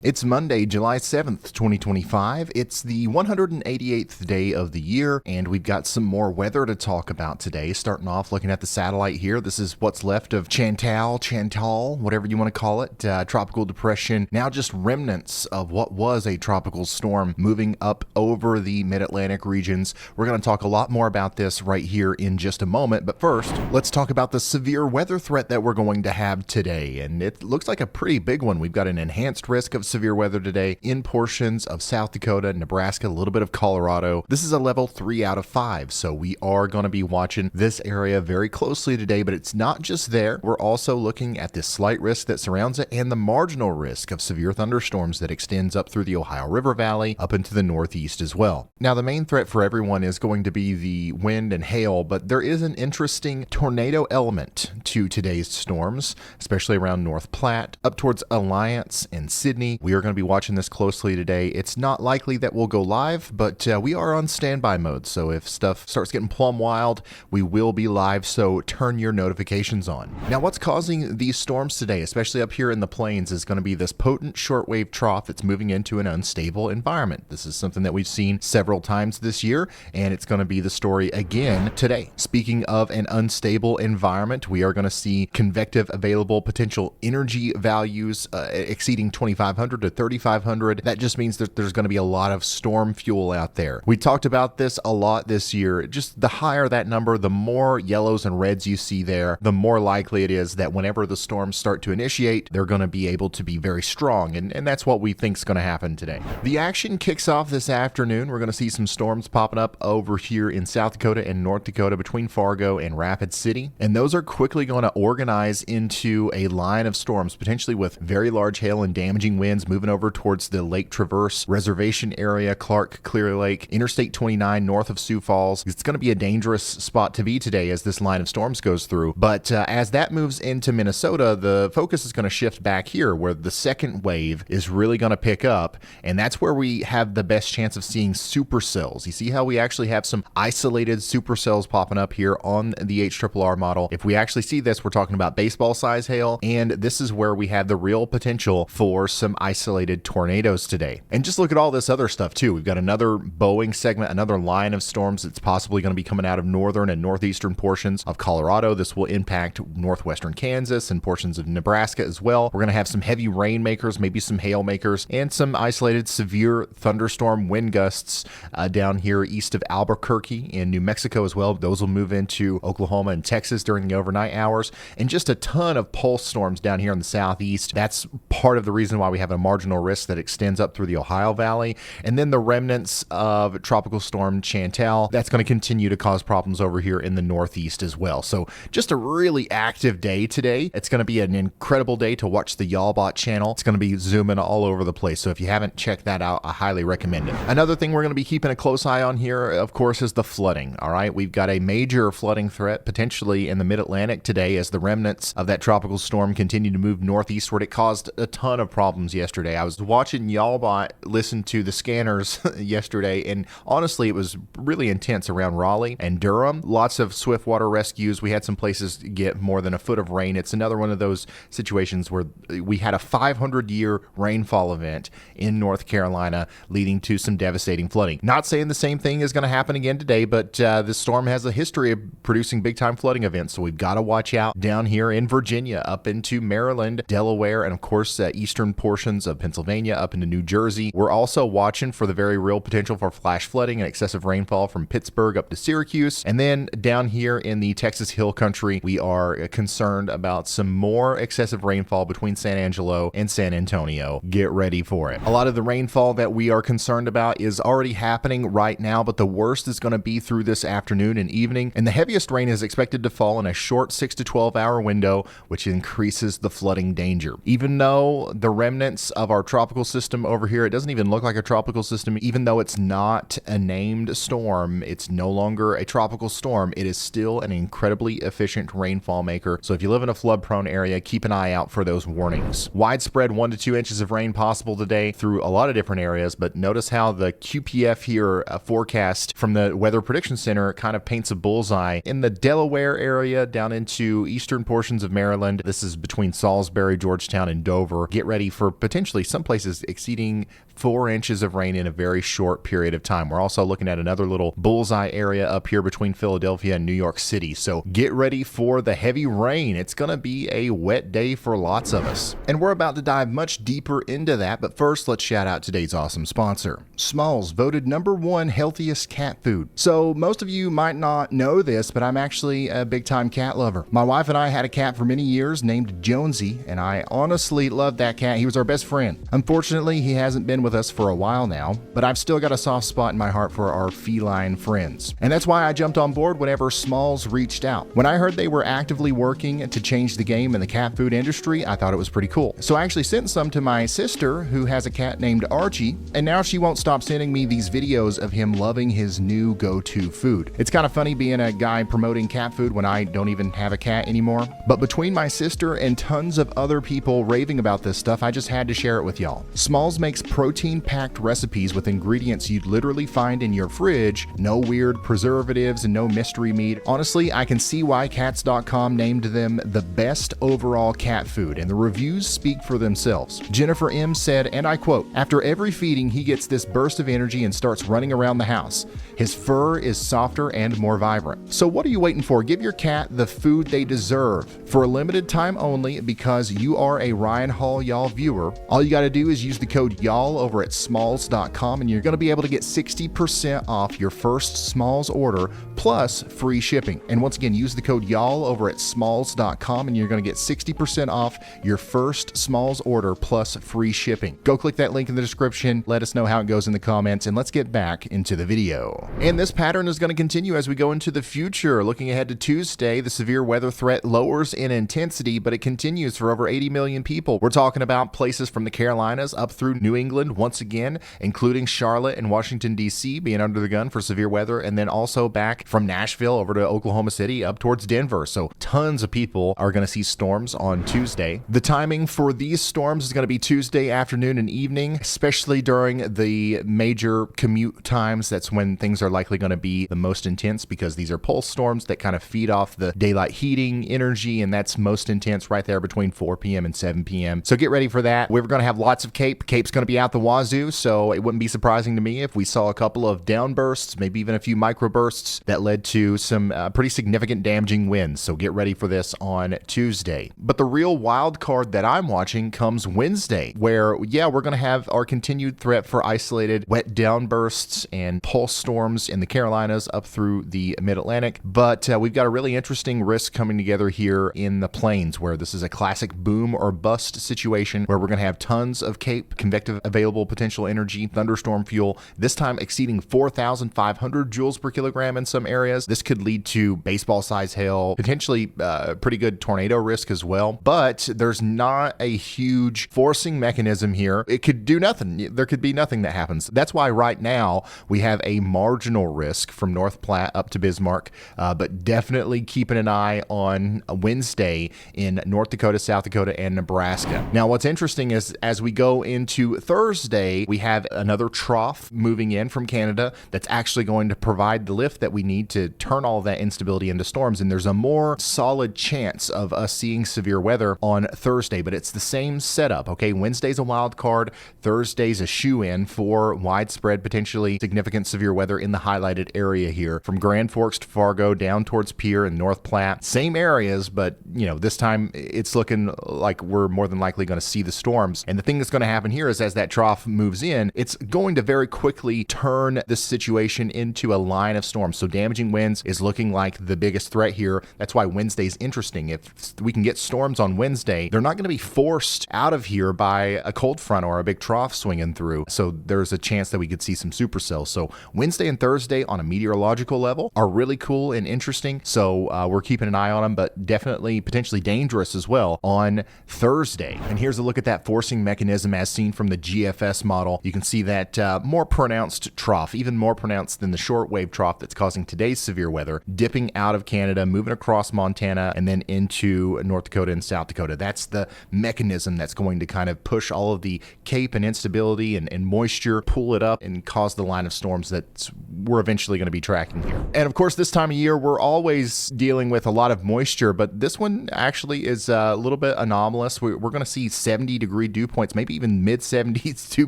It's Monday, July 7th, 2025. It's the 188th day of the year, and we've got some more weather to talk about today. Starting off looking at the satellite here. This is what's left of Chantal, whatever you want to call it. Tropical depression, now just remnants of what was a tropical storm moving up over the mid-Atlantic regions. We're going to talk a lot more about this right here in just a moment, but first, let's talk about the severe weather threat that we're going to have today, and it looks like a pretty big one. We've got an enhanced risk of severe weather today in portions of South Dakota, Nebraska, a little bit of Colorado. This is a level 3 out of 5, so we are going to be watching this area very closely today, but it's not just there. We're also looking at the slight risk that surrounds it and the marginal risk of severe thunderstorms that extends up through the Ohio River Valley up into the northeast as well. Now, the main threat for everyone is going to be the wind and hail, but there is an interesting tornado element to today's storms, especially around North Platte, up towards Alliance and Sydney. We are going to be watching this closely today. It's not likely that we'll go live, but we are on standby mode, so if stuff starts getting plumb wild, we will be live, so turn your notifications on. Now, what's causing these storms today, especially up here in the plains, is going to be this potent shortwave trough that's moving into an unstable environment. This is something that we've seen several times this year, and it's going to be the story again today. Speaking of an unstable environment, we are going to see convective available potential energy values exceeding 2,500 to 3,500. That just means that there's going to be a lot of storm fuel out there. We talked about this a lot this year. Just the higher that number, the more yellows and reds you see there, the more likely it is that whenever the storms start to initiate, they're going to be able to be very strong. And that's what we think is going to happen today. The action kicks off this afternoon. We're going to see some storms popping up over here in South Dakota and North Dakota between Fargo and Rapid City. And those are quickly going to organize into a line of storms, potentially with very large hail and damaging winds moving over towards the Lake Traverse Reservation area, Clark, Clear Lake, Interstate 29 north of Sioux Falls. It's going to be a dangerous spot to be today as this line of storms goes through. But as that moves into Minnesota, the focus is going to shift back here where the second wave is really going to pick up. And that's where we have the best chance of seeing supercells. You see how we actually have some isolated supercells popping up here on the HRRR model. If we actually see this, we're talking about baseball size hail. And this is where we have the real potential for some isolated tornadoes today. And just look at all this other stuff too. We've got another Boeing segment, another line of storms that's possibly going to be coming out of northern and northeastern portions of Colorado. This will impact northwestern Kansas and portions of Nebraska as well. We're going to have some heavy rain makers, maybe some hail makers, and some isolated severe thunderstorm wind gusts down here east of Albuquerque in New Mexico as well. Those will move into Oklahoma and Texas during the overnight hours, and just a ton of pulse storms down here in the southeast. That's part of the reason why we have a marginal risk that extends up through the Ohio Valley. And then the remnants of Tropical Storm Chantal, that's going to continue to cause problems over here in the northeast as well. So just a really active day today. It's going to be an incredible day to watch the YALBOT channel. It's going to be zooming all over the place. So if you haven't checked that out, I highly recommend it. Another thing we're going to be keeping a close eye on here, of course, is the flooding. All right, we've got a major flooding threat potentially in the mid-Atlantic today as the remnants of that tropical storm continue to move northeastward. It caused a ton of problems yesterday. I was watching YALBOT listen to the scanners yesterday, and honestly, it was really intense around Raleigh and Durham. Lots of swift water rescues. We had some places get more than a foot of rain. It's another one of those situations where we had a 500-year rainfall event in North Carolina leading to some devastating flooding. Not saying the same thing is going to happen again today, but this storm has a history of producing big-time flooding events, so we've got to watch out down here in Virginia, up into Maryland, Delaware, and of course, eastern portions of Pennsylvania up into New Jersey. We're also watching for the very real potential for flash flooding and excessive rainfall from Pittsburgh up to Syracuse. And then down here in the Texas Hill Country, we are concerned about some more excessive rainfall between San Angelo and San Antonio. Get ready for it. A lot of the rainfall that we are concerned about is already happening right now, but the worst is going to be through this afternoon and evening. And the heaviest rain is expected to fall in a short 6 to 12 hour window, which increases the flooding danger. Even though the remnants of our tropical system over here, it doesn't even look like a tropical system, even though it's not a named storm, it's no longer a tropical storm, it is still an incredibly efficient rainfall maker. So if you live in a flood prone area, keep an eye out for those warnings. Widespread 1 to 2 inches of rain possible today through a lot of different areas, but notice how the QPF here forecast from the Weather Prediction Center kind of paints a bullseye in the Delaware area down into eastern portions of Maryland. This is between Salisbury, Georgetown, and Dover. Get ready for potential potentially some places exceeding 4 inches of rain in a very short period of time. We're also looking at another little bullseye area up here between Philadelphia and New York City. So get ready for the heavy rain. It's going to be a wet day for lots of us. And we're about to dive much deeper into that. But first, let's shout out today's awesome sponsor. Smalls voted #1 healthiest cat food. So most of you might not know this, but I'm actually a big time cat lover. My wife and I had a cat for many years named Jonesy, and I honestly loved that cat. He was our best friend. Unfortunately, he hasn't been with us for a while now, but I've still got a soft spot in my heart for our feline friends. And that's why I jumped on board whenever Smalls reached out. When I heard they were actively working to change the game in the cat food industry, I thought it was pretty cool. So I actually sent some to my sister, who has a cat named Archie, and now she won't stop sending me these videos of him loving his new go-to food. It's kind of funny being a guy promoting cat food when I don't even have a cat anymore. But between my sister and tons of other people raving about this stuff, I just had to share it with y'all. Smalls makes protein-packed recipes with ingredients you'd literally find in your fridge, no weird preservatives and no mystery meat. Honestly, I can see why Cats.com named them the best overall cat food, and the reviews speak for themselves. Jennifer M. said, and I quote, "After every feeding, he gets this burst of energy and starts running around the house. His fur is softer and more vibrant." So what are you waiting for? Give your cat the food they deserve. For a limited time only, because you are a Ryan Hall Y'all viewer, all you got to do is use the code y'all over at smalls.com, and you're going to be able to get 60% off your first Smalls order plus free shipping. And once again, use the code y'all over at smalls.com, and you're going to get 60% off your first Smalls order plus free shipping. Go click that link in the description. Let us know how it goes in the comments, and let's get back into the video. And this pattern is going to continue as we go into the future. Looking ahead to Tuesday, the severe weather threat lowers in intensity, but it continues for over 80 million people. We're talking about places from the Carolinas up through New England once again, including Charlotte and Washington, D.C. being under the gun for severe weather, and then also back from Nashville over to Oklahoma City up towards Denver. So tons of people are going to see storms on Tuesday. The timing for these storms is going to be Tuesday afternoon and evening, especially during the major commute times. That's when things are likely going to be the most intense, because these are pulse storms that kind of feed off the daylight heating energy, and that's most intense right there between 4 p.m. and 7 p.m. So get ready for that. We're going to have lots of CAPE. CAPE's going to be out the wazoo, so it wouldn't be surprising to me if we saw a couple of downbursts, maybe even a few microbursts that led to some pretty significant damaging winds. So get ready for this on Tuesday. But the real wild card that I'm watching comes Wednesday, where, yeah, we're going to have our continued threat for isolated wet downbursts and pulse storms in the Carolinas up through the mid-Atlantic. But we've got a really interesting risk coming together here in the plains, where this is a classic boom or bust situation, where we're going to have tons of CAPE, convective available potential energy, thunderstorm fuel, this time exceeding 4,500 joules per kilogram in some areas. This could lead to baseball-sized hail, potentially pretty good tornado risk as well. But there's not a huge forcing mechanism here. It could do nothing. There could be nothing that happens. That's why right now we have a marginal risk from North Platte up to Bismarck, but definitely keeping an eye on Wednesday in North Dakota, South Dakota, and Nebraska. Now, what's interesting is as we go into Thursday, we have another trough moving in from Canada that's actually going to provide the lift that we need to turn all of that instability into storms. And there's a more solid chance of us seeing severe weather on Thursday, but it's the same setup. Okay, Wednesday's a wild card. Thursday's a shoe-in for widespread, potentially significant severe weather in the highlighted area here, from Grand Forks to Fargo down towards Pierre and North Platte. Same areas, but this time it's looking like we're more than likely going to see the storms. And the thing that's going to happen here is as that trough moves in, it's going to very quickly turn this situation into a line of storms. So damaging winds is looking like the biggest threat here. That's why Wednesday's interesting. If we can get storms on Wednesday, they're not going to be forced out of here by a cold front or a big trough swinging through. So there's a chance that we could see some supercells. So Wednesday and Thursday on a meteorological level are really cool and interesting. So we're keeping an eye on them, but definitely potentially dangerous as well on Thursday. And here's a look at that forcing mechanism as seen from the GFS model. You can see that more pronounced trough, even more pronounced than the shortwave trough that's causing today's severe weather, dipping out of Canada, moving across Montana, and then into North Dakota and South Dakota. That's the mechanism that's going to kind of push all of the CAPE and instability and moisture, pull it up, and cause the line of storms that we're eventually going to be tracking here. And of course, this time of year, we're always dealing with a lot of moisture, but this one actually is a little bit anomalous. We're going to see 70-degree degree dew points, maybe even mid 70s dew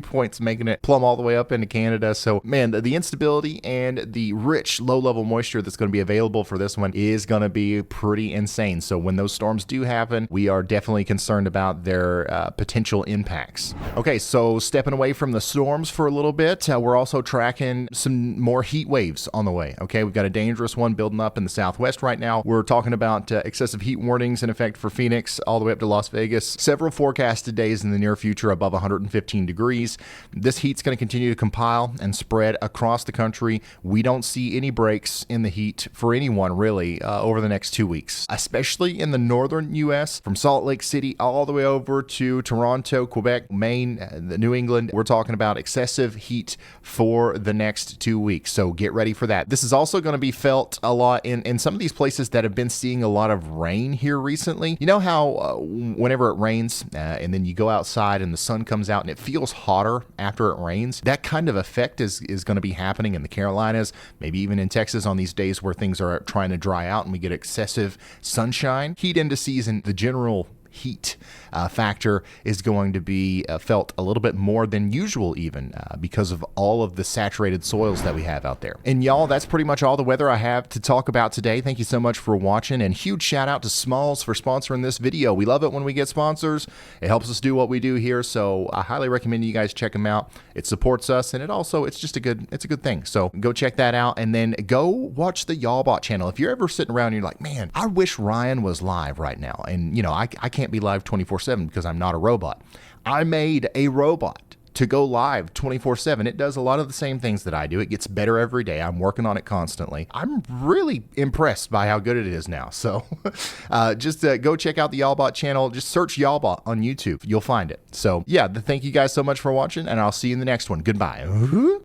points, making it plumb all the way up into Canada. So man, the instability and the rich low level moisture that's going to be available for this one is going to be pretty insane. So when those storms do happen, we are definitely concerned about their potential impacts. Okay, so stepping away from the storms for a little bit, we're also tracking some more heat waves on the way. Okay, we've got a dangerous one building up in the southwest right now. We're talking about excessive heat warnings in effect for Phoenix all the way up to Las Vegas. Several forecasted days in the near future above 115 degrees. This heat's going to continue to compile and spread across the country. We don't see any breaks in the heat for anyone really over the next 2 weeks, especially in the northern U.S. from Salt Lake City all the way over to Toronto, Quebec, Maine, New England. We're talking about excessive heat for the next 2 weeks. So get ready for that. This is also going to be felt a lot in some of these places that have been seeing a lot of rain here recently. You know how whenever it rains and then you go outside and the sun comes out and it feels hotter after it rains? That kind of effect is going to be happening in the Carolinas, maybe even in Texas on these days where things are trying to dry out and we get excessive sunshine. Heat into season, the general heat factor is going to be felt a little bit more than usual even because of all of the saturated soils that we have out there. And y'all, that's pretty much all the weather I have to talk about today. Thank you so much for watching, and huge shout out to Smalls for sponsoring this video. We love it when we get sponsors. It helps us do what we do here, so I highly recommend you guys check them out. It supports us, and it's just a good thing. So go check that out, and then go watch the Y'allbot channel. If you're ever sitting around and you're like, man, I wish Ryan was live right now, and I can't be live 24/7 because I'm not a robot. I made a robot to go live 24/7. It does a lot of the same things that I do. It gets better every day. I'm working on it constantly. I'm really impressed by how good it is now. So just go check out the Y'allbot channel. Just search Y'allbot on YouTube. You'll find it. So yeah, thank you guys so much for watching, and I'll see you in the next one. Goodbye.